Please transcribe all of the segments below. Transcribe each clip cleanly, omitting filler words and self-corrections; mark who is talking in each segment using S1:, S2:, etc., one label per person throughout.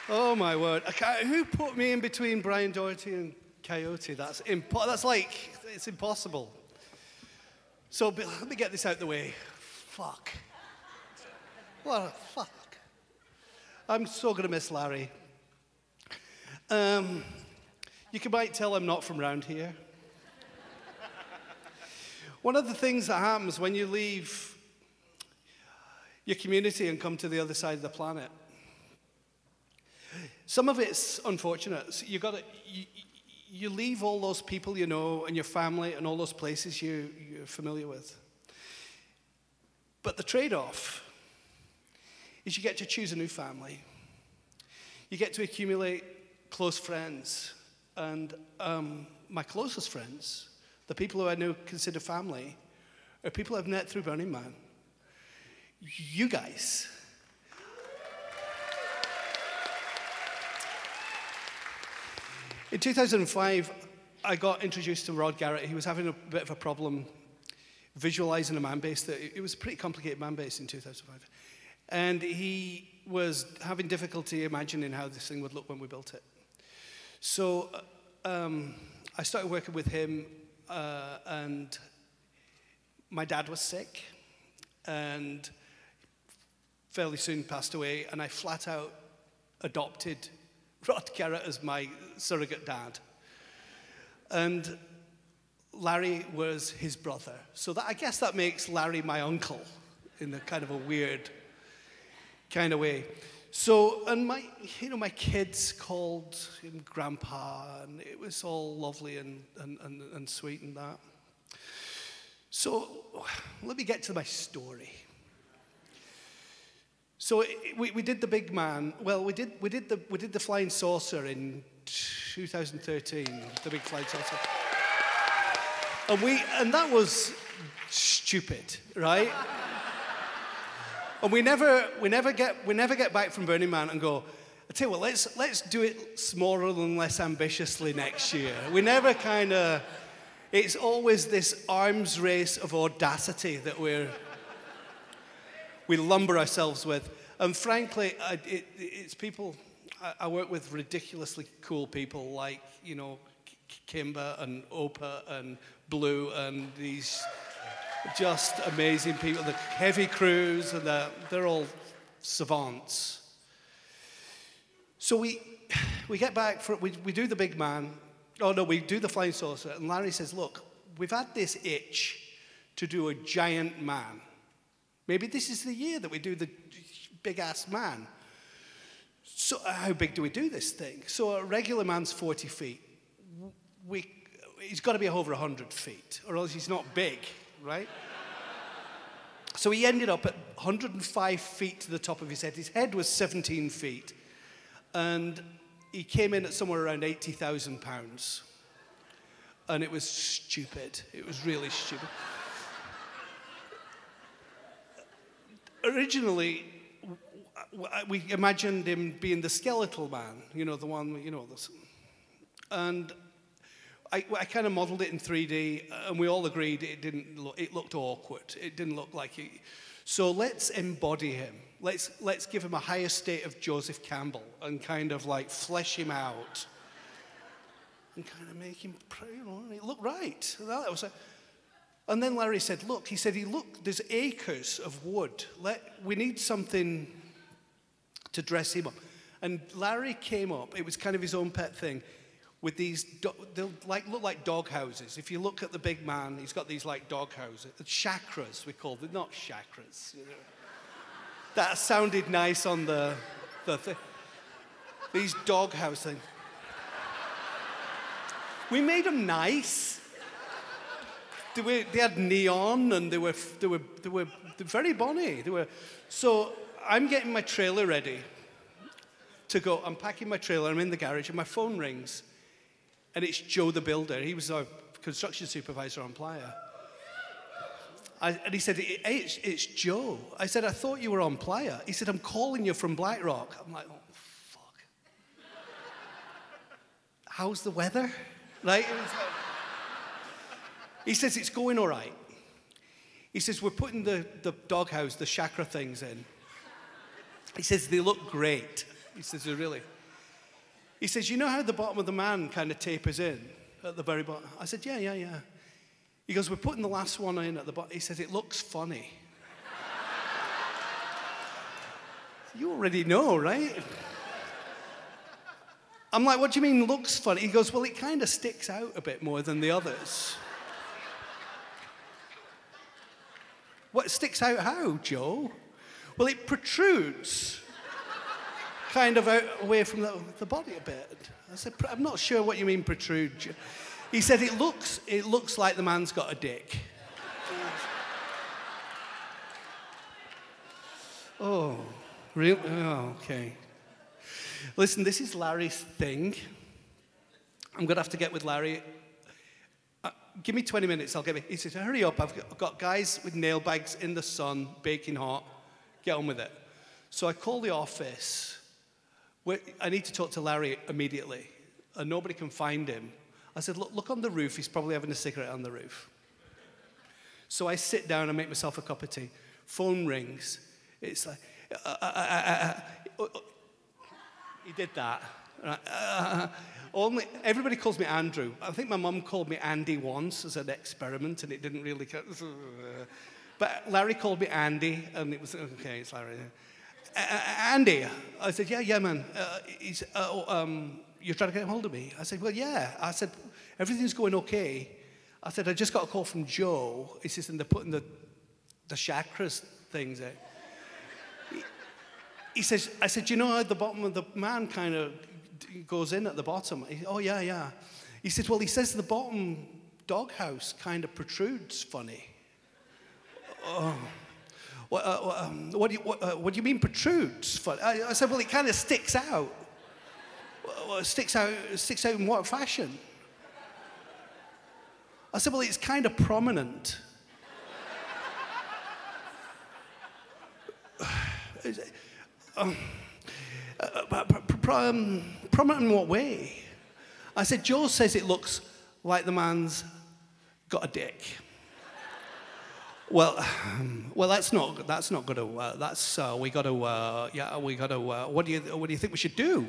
S1: Oh, my word. Who put me in between Brian Doherty and Coyote? That's like, it's impossible. So let me get this out the way. Fuck. What a fuck. I'm so going to miss Larry. You might tell I'm not from around here. One of the things that happens when you leave your community and come to the other side of the planet, some of it's unfortunate. So you leave all those people you know and your family and all those places you're familiar with. But the trade-off is you get to choose a new family. You get to accumulate close friends. And my closest friends, the people who I now consider family, are people I've met through Burning Man. You guys. In 2005, I got introduced to Rod Garrett. He was having a bit of a problem visualizing a man base. It was a pretty complicated man base in 2005. And he was having difficulty imagining how this thing would look when we built it. So I started working with him, and my dad was sick, and fairly soon passed away, and I flat out adopted Rod Garrett as my surrogate dad. And Larry was his brother. So I guess that makes Larry my uncle in a kind of a weird kind of way. So, and my kids called him Grandpa, and it was all lovely and sweet and that. So, let me get to my story. So we did the big man. Well, we did the flying saucer in 2013, the big flying saucer, and that was stupid, right? And we never get back from Burning Man and go, I tell you what, let's do it smaller and less ambitiously next year. We never kind of. It's always this arms race of audacity that we lumber ourselves with. And frankly, it's people. I work with ridiculously cool people like, Kimber and Opa and Blue and these just amazing people. The heavy crews, and they're all savants. So we get back, we do the big man. Oh no, we do the flying saucer. And Larry says, look, we've had this itch to do a giant man. Maybe this is the year that we do the big-ass man. So how big do we do this thing? So a regular man's 40 feet. He's got to be over 100 feet, or else he's not big, right? So he ended up at 105 feet to the top of his head. His head was 17 feet. And he came in at somewhere around 80,000 pounds. And it was stupid. It was really stupid. Originally, we imagined him being the skeletal man, the one, and I kind of modeled it in 3D, and we all agreed it looked awkward. It didn't look like it. So let's embody him. Let's give him a higher state of Joseph Campbell and kind of like flesh him out and kind of make him, look right. And then Larry said, look, there's acres of wood. We need something to dress him up. And Larry came up, it was kind of his own pet thing, with these, they'll look like dog houses. If you look at the big man, he's got these like dog houses. Chakras, we call them, not chakras. That sounded nice on the thing. These dog house things. We made them nice. They had neon, and they were very bonny. So I'm getting my trailer ready to go. I'm packing my trailer. I'm in the garage, and my phone rings, and it's Joe the builder. He was our construction supervisor on Playa. And he said, hey, it's Joe. I said, I thought you were on Playa. He said, I'm calling you from Blackrock. I'm like, oh, fuck. How's the weather? Right? He says, it's going all right. He says, we're putting the doghouse, the chakra things in. He says, they look great. He says, they really. He says, you know how the bottom of the man kind of tapers in at the very bottom? I said, yeah. He goes, we're putting the last one in at the bottom. He says, it looks funny. You already know, right? I'm like, what do you mean looks funny? He goes, well, it kind of sticks out a bit more than the others. What sticks out how, Joe? Well, it protrudes kind of out away from the body a bit. I said, I'm not sure what you mean protrude. He said, it looks like the man's got a dick. Oh, really? Oh, okay. Listen, this is Larry's thing. I'm going to have to get with Larry. Give me 20 minutes, I'll get it. He says, hurry up, I've got guys with nail bags in the sun, baking hot. Get on with it. So I call the office. I need to talk to Larry immediately, and nobody can find him. I said, look on the roof. He's probably having a cigarette on the roof. So I sit down and make myself a cup of tea. Phone rings. It's like, he did that. Everybody calls me Andrew. I think my mum called me Andy once as an experiment, and it didn't really. But Larry called me Andy, and it was okay. It's Larry. Andy, I said, yeah, man. You're trying to get hold of me? I said, well, yeah. I said, everything's going okay. I said, I just got a call from Joe. He says, and they're putting the chakras things out. He says, I said, you know how the bottom of the man kind of goes in at the bottom? He said, oh, yeah. He said, well, he says the bottom doghouse kind of protrudes funny. Oh. What do you mean protrudes funny? I said, well, it kind of sticks out. Sticks out in what fashion? I said, well, it's kind of prominent. Prominent in what way? I said, Joe says it looks like the man's got a dick. Well, that's not going to. We got to. We got to. What do you think we should do?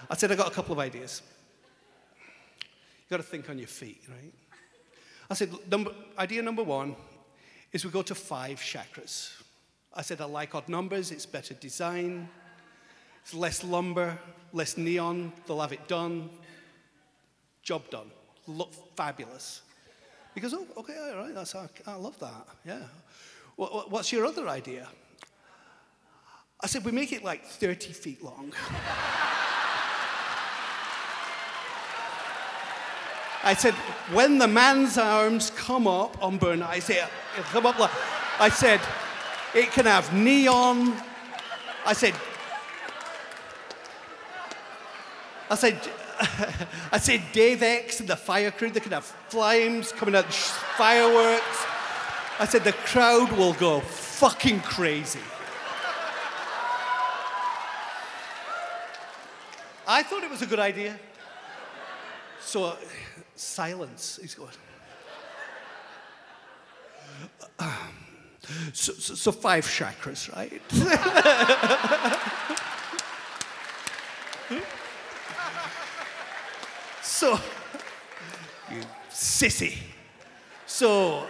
S1: I said, I got a couple of ideas. You got to think on your feet, right? I said, idea number one is we go to 5 chakras. I said, I like odd numbers. It's better design. It's less lumber, less neon. They'll have it done. Job done. Look fabulous. He goes, oh, okay, all right, I love that, yeah. What's your other idea? I said, we make it like 30 feet long. I said, when the man's arms come up on burn, I say, it'll come up like, I said, it can have neon. I said, Dave X and the fire crew, they can have flames coming out, fireworks. I said, the crowd will go fucking crazy. I thought it was a good idea. So, silence. He's going. So 5 chakras, right? So, you sissy. So,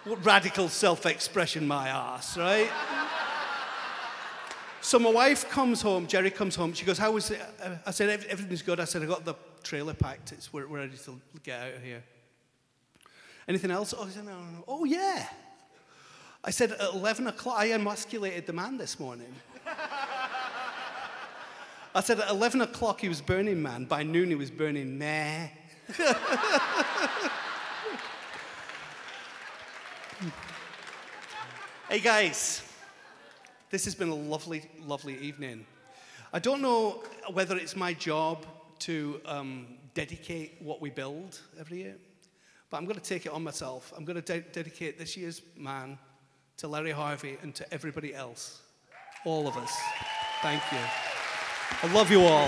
S1: radical self-expression, my ass, right? So my wife comes home, Jerry comes home, she goes, how was it? I said, everything's good. I said, I got the trailer packed, we're ready to get out of here. Anything else? Oh, no. Oh, yeah. I said, at 11 o'clock, I emasculated the man this morning. I said, at 11 o'clock, he was Burning Man. By noon, he was burning meh. Hey, guys. This has been a lovely, lovely evening. I don't know whether it's my job to dedicate what we build every year, but I'm going to take it on myself. I'm going to dedicate this year's man to Larry Harvey and to everybody else, all of us. Thank you. I love you all.